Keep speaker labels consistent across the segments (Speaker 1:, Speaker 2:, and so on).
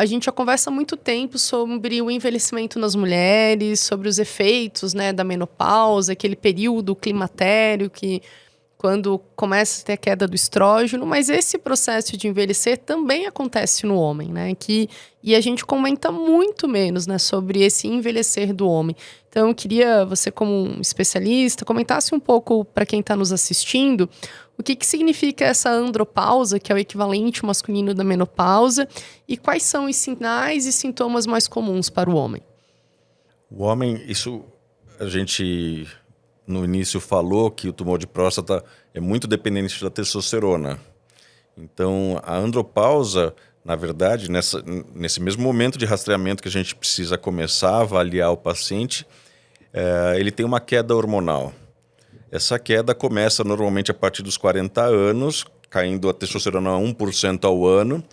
Speaker 1: a gente já conversa há muito tempo sobre o envelhecimento nas mulheres, sobre os efeitos, né, da menopausa, aquele período climatério que quando começa a ter a queda do estrógeno, mas esse processo de envelhecer também acontece no homem, né? E a gente comenta muito menos, né, sobre esse envelhecer do homem. Então, eu queria, você como um especialista, comentasse um pouco para quem está nos assistindo, o que significa essa andropausa, que é o equivalente masculino da menopausa, e quais são os sinais e sintomas mais comuns para o homem?
Speaker 2: O homem, isso a gente no início falou que o tumor de próstata é muito dependente da testosterona. Então, a andropausa, na verdade, nesse mesmo momento de rastreamento que a gente precisa começar a avaliar o paciente, ele tem uma queda hormonal. Essa queda começa normalmente a partir dos 40 anos, caindo a testosterona a 1% ao ano.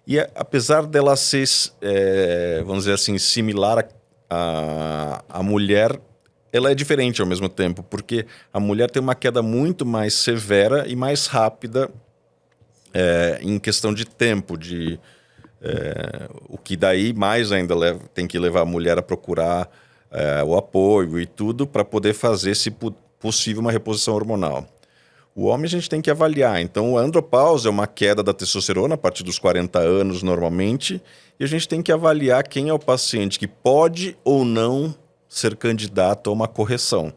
Speaker 2: E apesar dela ser, vamos dizer assim, similar à mulher, ela é diferente ao mesmo tempo, porque a mulher tem uma queda muito mais severa e mais rápida em questão de tempo, o que daí mais ainda tem que levar a mulher a procurar o apoio e tudo para poder fazer, se possível, uma reposição hormonal. O homem a gente tem que avaliar. Então, a andropausa é uma queda da testosterona a partir dos 40 anos normalmente, e a gente tem que avaliar quem é o paciente que pode ou não ser candidato a uma correção,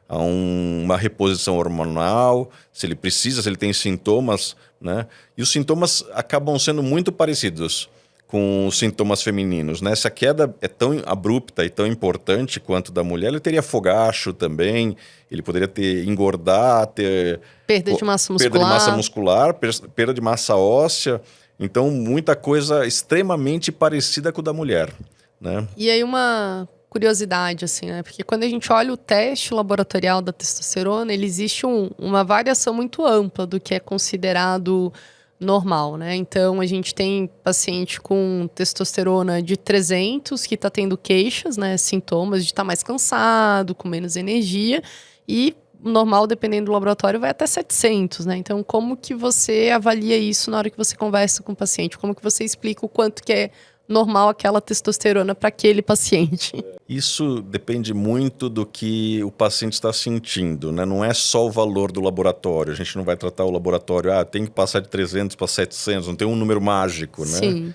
Speaker 2: a uma reposição hormonal, se ele precisa, se ele tem sintomas, né? E os sintomas acabam sendo muito parecidos com os sintomas femininos, né? Se a queda é tão abrupta e tão importante quanto da mulher, ele teria fogacho também, ele poderia engordar, ter
Speaker 1: Perda de massa
Speaker 2: muscular, perda de massa óssea. Então, muita coisa extremamente parecida com o da mulher, né?
Speaker 1: E aí uma curiosidade, assim, né? Porque quando a gente olha o teste laboratorial da testosterona, ele existe uma variação muito ampla do que é considerado normal, né? Então, a gente tem paciente com testosterona de 300 que está tendo queixas, né? Sintomas de estar mais cansado, com menos energia. E o normal, dependendo do laboratório, vai até 700, né? Então, como que você avalia isso na hora que você conversa com o paciente? Como que você explica o quanto que é normal aquela testosterona para aquele paciente?
Speaker 2: Isso depende muito do que o paciente está sentindo, né? Não é só o valor do laboratório. A gente não vai tratar o laboratório, tem que passar de 300 para 700, não tem um número mágico, né?
Speaker 1: Sim.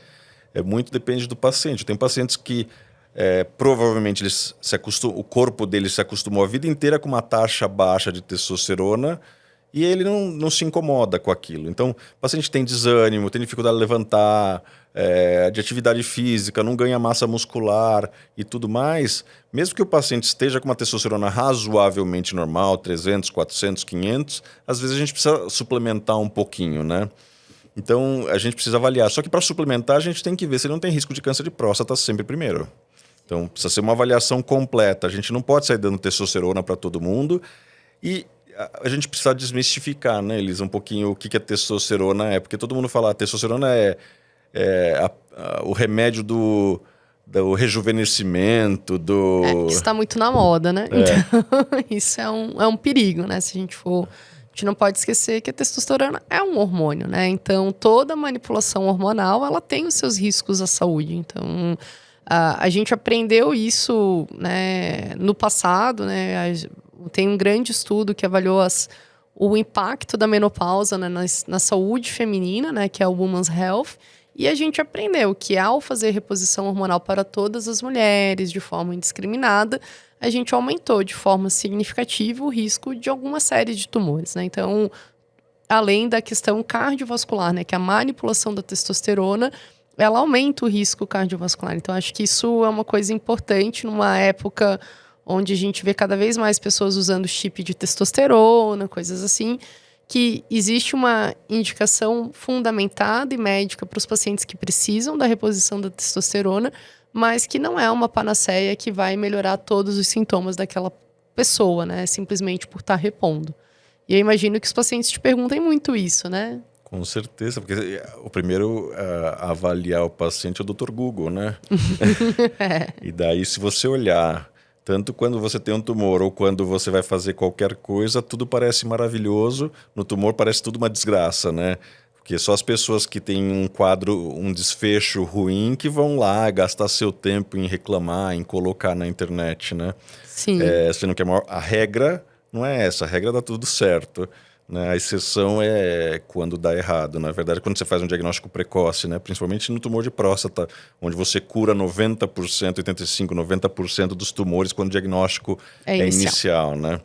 Speaker 2: Muito depende do paciente. Tem pacientes que provavelmente o corpo dele se acostumou a vida inteira com uma taxa baixa de testosterona e ele não se incomoda com aquilo. Então, o paciente tem desânimo, tem dificuldade de levantar, de atividade física, não ganha massa muscular e tudo mais. Mesmo que o paciente esteja com uma testosterona razoavelmente normal, 300, 400, 500, às vezes a gente precisa suplementar um pouquinho, né? Então, a gente precisa avaliar. Só que para suplementar, a gente tem que ver se ele não tem risco de câncer de próstata sempre primeiro. Então, precisa ser uma avaliação completa. A gente não pode sair dando testosterona para todo mundo. E a gente precisa desmistificar, né, Elisa, um pouquinho o que a testosterona é. Porque todo mundo fala, a testosterona o remédio do rejuvenescimento,
Speaker 1: Isso está muito na moda, né? Então, isso é um perigo, né? Se a gente for... A gente não pode esquecer que a testosterona é um hormônio, né? Então, toda manipulação hormonal, ela tem os seus riscos à saúde. Então, a gente aprendeu isso, né, no passado, né? Tem um grande estudo que avaliou o impacto da menopausa, né, na saúde feminina, né, que é o Women's Health. E a gente aprendeu que ao fazer reposição hormonal para todas as mulheres de forma indiscriminada, a gente aumentou de forma significativa o risco de alguma série de tumores, né? Então, além da questão cardiovascular, né, que a manipulação da testosterona, ela aumenta o risco cardiovascular. Então, acho que isso é uma coisa importante numa época onde a gente vê cada vez mais pessoas usando chip de testosterona, coisas assim, que existe uma indicação fundamentada e médica para os pacientes que precisam da reposição da testosterona, mas que não é uma panaceia que vai melhorar todos os sintomas daquela pessoa, né? Simplesmente por estar repondo. E eu imagino que os pacientes te perguntem muito isso, né?
Speaker 2: Com certeza, porque o primeiro a avaliar o paciente é o Dr. Google, né? E daí, se você olhar, tanto quando você tem um tumor ou quando você vai fazer qualquer coisa, tudo parece maravilhoso. No tumor parece tudo uma desgraça, né? Porque só as pessoas que têm um quadro, um desfecho ruim que vão lá gastar seu tempo em reclamar, em colocar na internet, né?
Speaker 1: Sim.
Speaker 2: Sendo que a regra não é essa, a regra dá tudo certo. Né? A exceção é quando dá errado. Na verdade, quando você faz um diagnóstico precoce, né? Principalmente no tumor de próstata, onde você cura 90%, 85%, 90% dos tumores quando o diagnóstico é inicial, né?